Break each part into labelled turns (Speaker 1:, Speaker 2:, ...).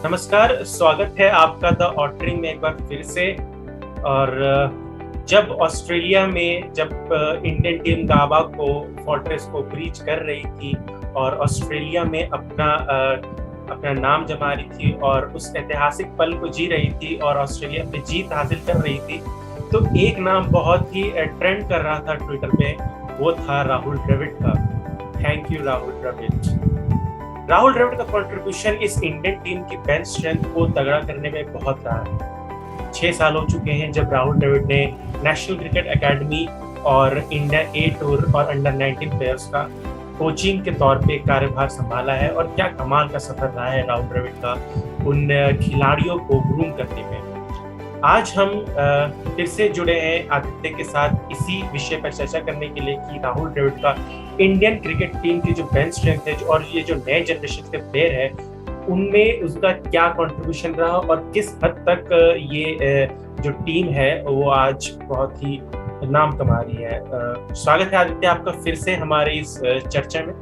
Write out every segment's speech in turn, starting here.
Speaker 1: नमस्कार, स्वागत है आपका द ऑटरी में एक बार फिर से। और जब ऑस्ट्रेलिया में इंडियन टीम गाबा को फोर्ट्रेस को ब्रीच कर रही थी और ऑस्ट्रेलिया में अपना नाम जमा रही थी और उस ऐतिहासिक पल को जी रही थी और ऑस्ट्रेलिया पे जीत हासिल कर रही थी, तो एक नाम बहुत ही ट्रेंड कर रहा था ट्विटर पे, वो था राहुल द्रविड़ का। Thank you Rahul Dravid. राहुल द्रविड़ का कंट्रीब्यूशन इस इंडियन टीम की बेंच स्ट्रेंथ को तगड़ा करने में बहुत रहा है। 6 साल हो चुके हैं जब राहुल द्रविड़ ने नेशनल क्रिकेट एकेडमी और इंडिया ए टूर और अंडर 19 प्लेयर्स का कोचिंग के तौर पे कार्यभार संभाला है। और क्या कमाल का सफर रहा है राहुल द्रविड़ का उन खिलाड़ियों को ग्रूम करने में। आज हम फिर से जुड़े हैं आदित्य के साथ इसी विषय पर चर्चा करने के लिए कि राहुल द्रविड़ का इंडियन क्रिकेट टीम की जो बेंच स्ट्रेंथ है और ये जो नए जनरेशन के प्लेयर है उनमें उसका क्या कंट्रीब्यूशन रहा और किस हद तक ये जो टीम है वो आज बहुत ही नाम कमा रही है। स्वागत है आदित्य आपका फिर से हमारे इस चर्चा में।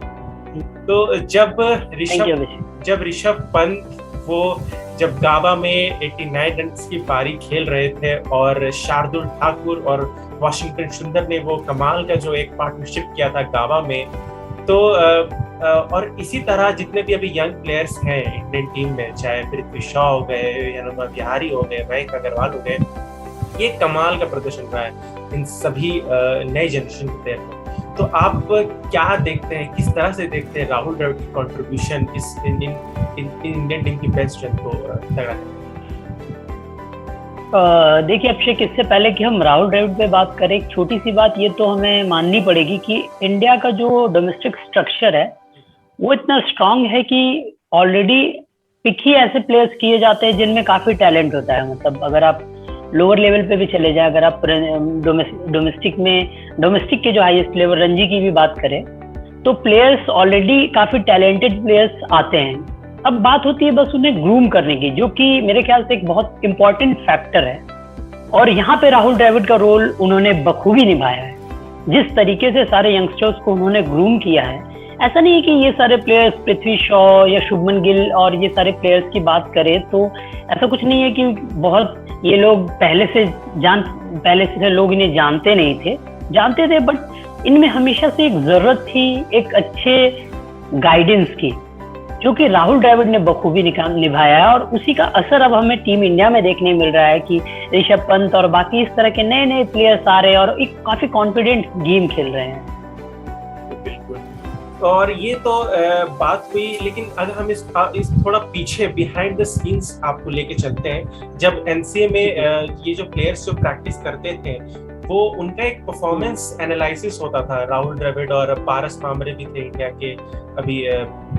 Speaker 1: तो जब ऋषभ पंत जब गाबा में 89 रन की पारी खेल रहे थे और शार्दुल ठाकुर और वाशिंगटन सुंदर ने वो कमाल का जो एक पार्टनरशिप किया था गाबा में, तो और इसी तरह जितने भी अभी यंग प्लेयर्स हैं इंडियन टीम में, चाहे पृथ्वी शॉ हो गए, हनुमा विहारी हो गए, मयंक अग्रवाल हो गए, ये कमाल का प्रदर्शन रहा है इन सभी नए जनरेशन के प्लेयर को। तो आप क्या देखते हैं, किस तरह से देखते हैं राहुल द्रविड़ की कंट्रीब्यूशन इस इंडियन टीम की बेंच स्ट्रेंथ को तगड़ा करने?
Speaker 2: देखिए अभिषेक, इससे पहले कि हम राहुल द्रविड़ पे बात करें, एक छोटी सी बात ये तो हमें माननी पड़ेगी कि इंडिया का जो डोमेस्टिक स्ट्रक्चर है वो इतना स्ट्रांग है कि ऑलरेडी पिक ही ऐसे प्लेयर्स किए जाते हैं जिनमें काफी टैलेंट होता है। मतलब अगर आप लोअर लेवल पे भी चले जाए, अगर आप डोमेस्टिक के जो हाईएस्ट लेवल रणजी की भी बात करें, तो प्लेयर्स ऑलरेडी काफी टैलेंटेड प्लेयर्स आते हैं। अब बात होती है बस उन्हें ग्रूम करने की, जो कि मेरे ख्याल से एक बहुत इंपॉर्टेंट फैक्टर है। और यहाँ पे राहुल द्रविड़ का रोल उन्होंने बखूबी निभाया है। जिस तरीके से सारे यंगस्टर्स को उन्होंने ग्रूम किया है, ऐसा नहीं है कि ये सारे प्लेयर्स पृथ्वी शॉ या शुभमन गिल और ये सारे प्लेयर्स की बात करें तो ऐसा कुछ नहीं है कि बहुत ये लोग पहले से लोग इन्हें जानते नहीं थे, जानते थे, बट इनमें हमेशा से एक जरूरत थी एक अच्छे गाइडेंस की, जो कि राहुल द्रविड़ ने बखूबी निभाया है। और उसी का असर अब हमें टीम इंडिया में देखने मिल रहा है कि ऋषभ पंत और बाकी इस तरह के नए नए प्लेयर्स आ रहे हैं और एक काफी कॉन्फिडेंट गेम खेल रहे हैं।
Speaker 1: बिल्कुल। और ये तो बात हुई, लेकिन अगर हम इस थोड़ा पीछे बिहाइंड द सीन्स आपको लेके चलते हैं, जब एनसीए में ये जो प्लेयर्स जो प्रैक्टिस करते थे वो उनका एक परफॉर्मेंस एनालिसिस होता था। राहुल द्रविड़ और पारस मामरे भी थे इंडिया के अभी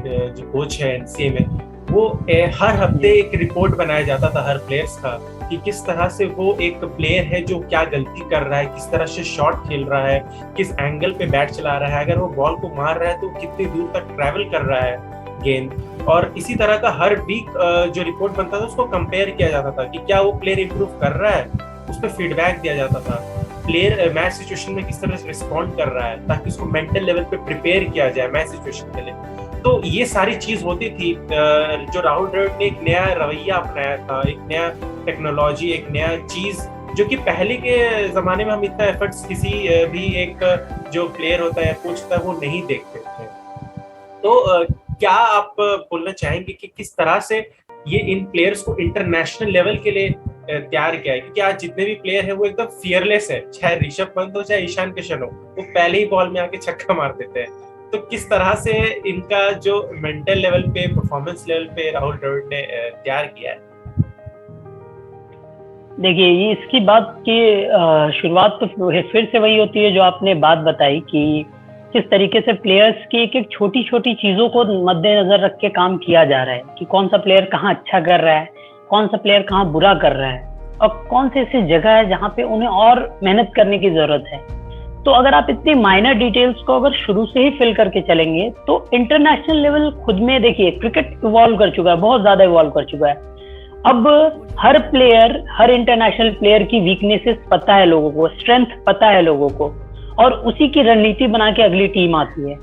Speaker 1: जो कोच है एनसीए में, वो हर हफ्ते एक रिपोर्ट बनाया जाता था हर प्लेयर्स का कि किस तरह से वो एक प्लेयर है जो क्या गलती कर रहा है, किस तरह से शॉट खेल रहा है, किस एंगल पे बैट चला रहा है, अगर वो बॉल को मार रहा है तो कितनी दूर तक ट्रैवल कर रहा है गेंद। और इसी तरह का हर वीक जो रिपोर्ट बनता था उसको कंपेयर किया जाता था कि क्या वो प्लेयर इंप्रूव कर रहा है, उस पर फीडबैक दिया जाता था। प्लेयर मैच सिचुएशन में किस तरह से रिस्पॉन्ड कर रहा है ताकि उसको मेंटल लेवल पे प्रिपेयर किया जाए मैच सिचुएशन के लिए। तो ये सारी चीज होती थी। जो राहुल द्रविड़ ने एक नया रवैया अपनाया था, एक नया टेक्नोलॉजी, एक नया चीज जो कि पहले के जमाने में हम इतना एफर्ट्स किसी भी एक जो प्लेयर होता है कोच होता है वो नहीं देखते थे। तो क्या आप बोलना चाहेंगे कि किस तरह से ये इन प्लेयर्स को इंटरनेशनल लेवल के लिए तैयार किया है? क्योंकि आज जितने भी प्लेयर हैं वो एकदम फियरलेस है, चाहे ऋषभ पंत हो चाहे ईशान किशन हो, वो पहले ही बॉल में आके छक्का मार देते हैं। तो किस तरह से इनका जो मेंटल लेवल पे, परफॉर्मेंस लेवल पे राहुल द्रविड़ ने तैयार किया है?
Speaker 2: देखिए, ये इसकी बात की शुरुआत तो फिर से वही होती है जो आपने बात बताई कि किस तरीके से प्लेयर्स की एक एक छोटी छोटी चीजों को मद्देनजर रख के काम किया जा रहा है कि कौन सा प्लेयर कहाँ अच्छा कर रहा है, कौन सा प्लेयर कहाँ बुरा कर रहा है और कौन से ऐसी जगह है जहाँ पे उन्हें और मेहनत करने की जरूरत है। तो अगर आप इतनी माइनर डिटेल्स को अगर शुरू से ही फिल करके चलेंगे तो इंटरनेशनल लेवल खुद में देखिए क्रिकेट इवॉल्व कर चुका है, बहुत ज्यादा इवॉल्व कर चुका है। अब हर प्लेयर, हर इंटरनेशनल प्लेयर की वीकनेसेस पता है लोगों को, स्ट्रेंथ पता है लोगों को, और उसी की रणनीति बना के अगली टीम आती है।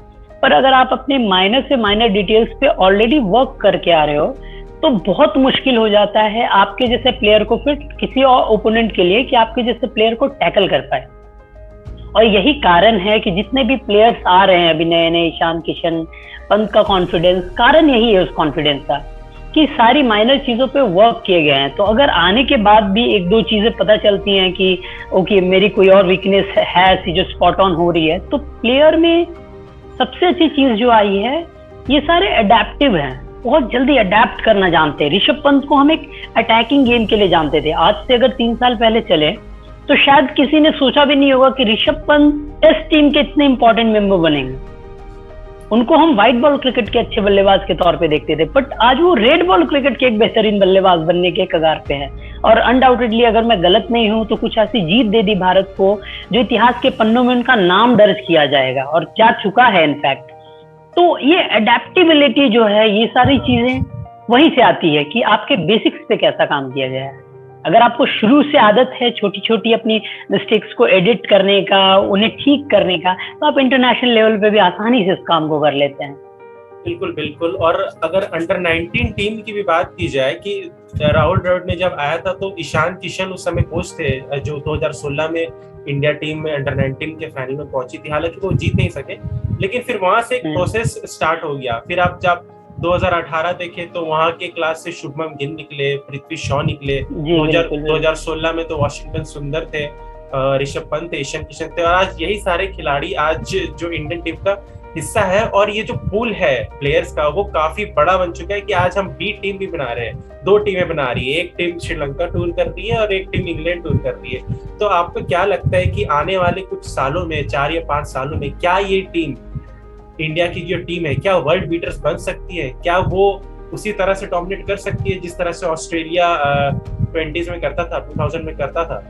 Speaker 2: पर अगर आप अपने माइनर से माइनर डिटेल्स पे ऑलरेडी वर्क करके आ रहे हो तो बहुत मुश्किल हो जाता है आपके जैसे प्लेयर को फिर किसी और ओपोनेंट के लिए कि आपके जैसे प्लेयर को टैकल कर पाए। और यही कारण है कि जितने भी प्लेयर्स आ रहे हैं अभी नए नए, ईशान किशन, पंत का कॉन्फिडेंस, कारण यही है उस कॉन्फिडेंस का कि सारी माइनर चीजों पे वर्क किए गए हैं। तो अगर आने के बाद भी एक दो चीजें पता चलती हैं कि ओके मेरी कोई और वीकनेस है ऐसी जो स्पॉट ऑन हो रही है, तो प्लेयर में सबसे अच्छी चीज जो आई है, ये सारे अडेप्टिव हैं, बहुत जल्दी अडेप्ट करना जानते हैं। ऋषभ पंत को हम एक अटैकिंग गेम के लिए जानते थे। आज से अगर 3 साल पहले चले तो शायद किसी ने सोचा भी नहीं होगा कि ऋषभ पंत टेस्ट टीम के इतने इंपॉर्टेंट मेंबर बनेंगे। उनको हम व्हाइट बॉल क्रिकेट के अच्छे बल्लेबाज के तौर पे देखते थे, बट आज वो रेड बॉल क्रिकेट के एक बेहतरीन बल्लेबाज बनने के कगार पे है। और अनडाउटेडली अगर मैं गलत नहीं हूं तो कुछ ऐसी जीत दे दी भारत को जो इतिहास के पन्नों में उनका नाम दर्ज किया जाएगा और जा चुका है इनफैक्ट। तो ये अडेप्टिबिलिटी जो है, ये सारी चीजें वहीं से आती है कि आपके बेसिक्स पे कैसा काम किया गया है। अगर आपको शुरू से आदत है छोटी छोटी अपनी मिस्टेक्स को एडिट करने का, उन्हें ठीक करने का, तो आप इंटरनेशनल लेवल पे भी आसानी से इस काम को कर लेते हैं।
Speaker 1: बिल्कुल बिल्कुल। और अगर अंडर 19 टीम की भी बात की जाए कि राहुल द्रविड़ ने जब आया था तो ईशान किशन उस समय कोच थे, जो 2016 में इंडिया टीम में अंडर 19 के फाइनल में पहुंची थी। हालांकि वो जीत नहीं सके, लेकिन फिर वहां से एक प्रोसेस स्टार्ट हो गया। फिर आप जब 2018 देखे तो वहां के क्लास से शुभमन गिल निकले, पृथ्वी शॉ निकले, 2016 में तो वाशिंगटन सुंदर थे, ऋषभ पंत थे, ईशान किशन थे, और आज यही सारे खिलाड़ी आज जो इंडियन टीम का हिस्सा है। और ये जो पूल है प्लेयर्स का वो काफी बड़ा बन चुका है कि आज हम बी टीम भी बना रहे हैं, 2 टीमें बना रही है। एक टीम श्रीलंका टूर कर रही है और एक टीम इंग्लैंड टूर कर रही है। तो आपको क्या लगता है कि आने वाले कुछ सालों में, 4 या 5 सालों में, क्या ये टीम, इंडिया की जो टीम है, क्या वर्ल्ड बीटर्स बन सकती है? क्या वो उसी तरह से डोमिनेट कर सकती है जिस तरह से ऑस्ट्रेलिया 20s में करता था, 2000 में करता था?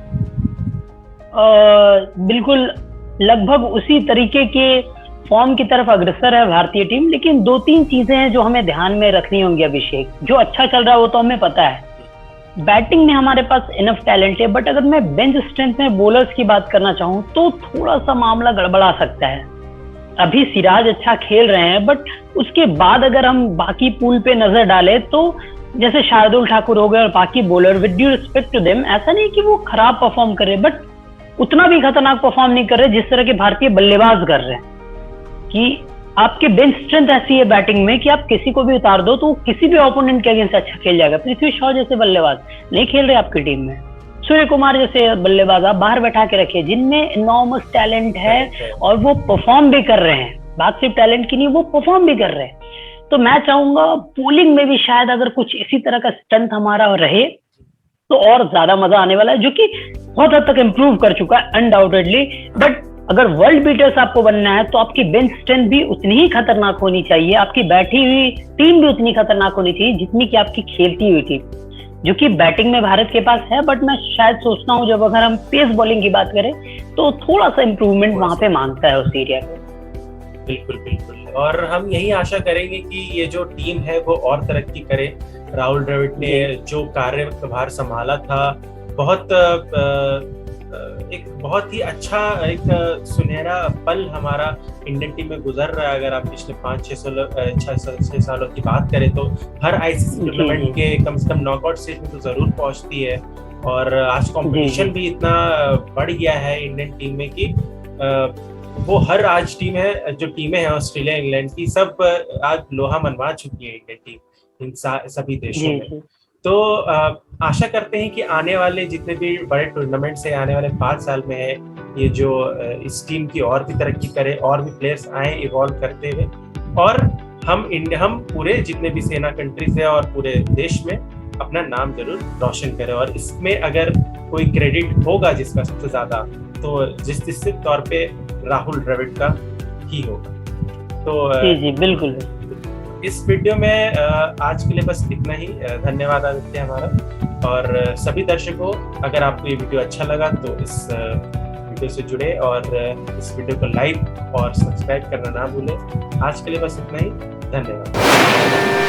Speaker 2: बिल्कुल, लगभग उसी तरीके के फॉर्म की तरफ अग्रसर है भारतीय टीम। लेकिन 2-3 चीजें हैं जो हमें ध्यान में रखनी होंगी अभिषेक। जो अच्छा चल रहा है वो तो हमें पता है, बैटिंग में हमारे पास इनफ टैलेंट है, बट अगर मैं बेंच स्ट्रेंथ में बॉलर्स की बात करना चाहूँ तो थोड़ा सा मामला गड़बड़ा सकता है। अभी सिराज अच्छा खेल रहे हैं, बट उसके बाद अगर हम बाकी पूल पे नजर डालें तो जैसे शार्दुल ठाकुर हो गए और बाकी bowler, with due respect to them, ऐसा नहीं कि वो खराब परफॉर्म कर रहे, बट उतना भी खतरनाक परफॉर्म नहीं कर रहे जिस तरह के भारतीय बल्लेबाज कर रहे हैं। कि आपके बेंच स्ट्रेंथ ऐसी है बैटिंग में कि आप किसी को भी उतार दो तो किसी भी ओपोनेंट के अगेंस्ट अच्छा खेल जाएगा। पृथ्वी शॉ जैसे बल्लेबाज नहीं खेल रहे आपकी टीम में, सूर्य कुमार जैसे बल्लेबाज आप बाहर बैठा के रखिए जिनमें इनॉर्मस टैलेंट है और वो परफॉर्म भी कर रहे हैं। बात सिर्फ टैलेंट की नहीं, वो परफॉर्म भी कर रहे हैं। तो मैं चाहूंगा पोलिंग में भी शायद अगर कुछ इसी तरह का स्ट्रेंथ हमारा रहे तो और ज्यादा मजा आने वाला है, जो कि बहुत हद तक इम्प्रूव कर चुका है अनडाउटेडली। बट अगर वर्ल्ड बीटर्स आपको बनना है तो आपकी बेंच स्ट्रेंथ भी उतनी ही खतरनाक होनी चाहिए, आपकी बैठी हुई टीम भी उतनी खतरनाक होनी चाहिए जितनी कि आपकी खेलती हुई टीम, जो कि बैटिंग में भारत के पास है। बट मैं शायद सोचता हूँ जब अगर हम पेस बॉलिंग की बात करें तो थोड़ा सा इम्प्रूवमेंट वहां पे मांगता है उस एरिया में।
Speaker 1: बिल्कुल बिल्कुल। और हम यही आशा करेंगे कि ये जो टीम है वो और तरक्की करे। राहुल द्रविड़ ने जो कार्यभार संभाला था, एक बहुत ही अच्छा एक सुनहरा पल हमारा इंडियन टीम में गुजर रहा है। अगर आप पिछले 5-6 सालों की बात करें तो हर आईसीसी टूर्नामेंट के कम से कम नॉकआउट स्टेज में तो जरूर पहुंचती है। और आज कंपटीशन भी इतना बढ़ गया है इंडियन टीम में कि वो हर आज टीम है, जो टीमें हैं ऑस्ट्रेलिया इंग्लैंड की, सब आज लोहा मनवा चुकी है इंडियन टीम इन सभी देशों में। तो आशा करते हैं कि आने वाले जितने भी बड़े टूर्नामेंट्स हैं आने वाले 5 साल में है, ये जो इस टीम की और भी तरक्की करे, और भी प्लेयर्स आए इवॉल्व करते हुए, और हम पूरे जितने भी सेना कंट्रीज है और पूरे देश में अपना नाम जरूर रोशन करें। और इसमें अगर कोई क्रेडिट होगा जिसका सबसे ज्यादा, तो जिस तौर पे राहुल द्रविड़ का ही होगा। तो
Speaker 2: जी बिल्कुल।
Speaker 1: इस वीडियो में आज के लिए बस इतना ही। धन्यवाद आदित्य हमारा। और सभी दर्शकों, अगर आपको ये वीडियो अच्छा लगा तो इस वीडियो से जुड़े और इस वीडियो को लाइक और सब्सक्राइब करना ना भूलें। आज के लिए बस इतना ही। धन्यवाद।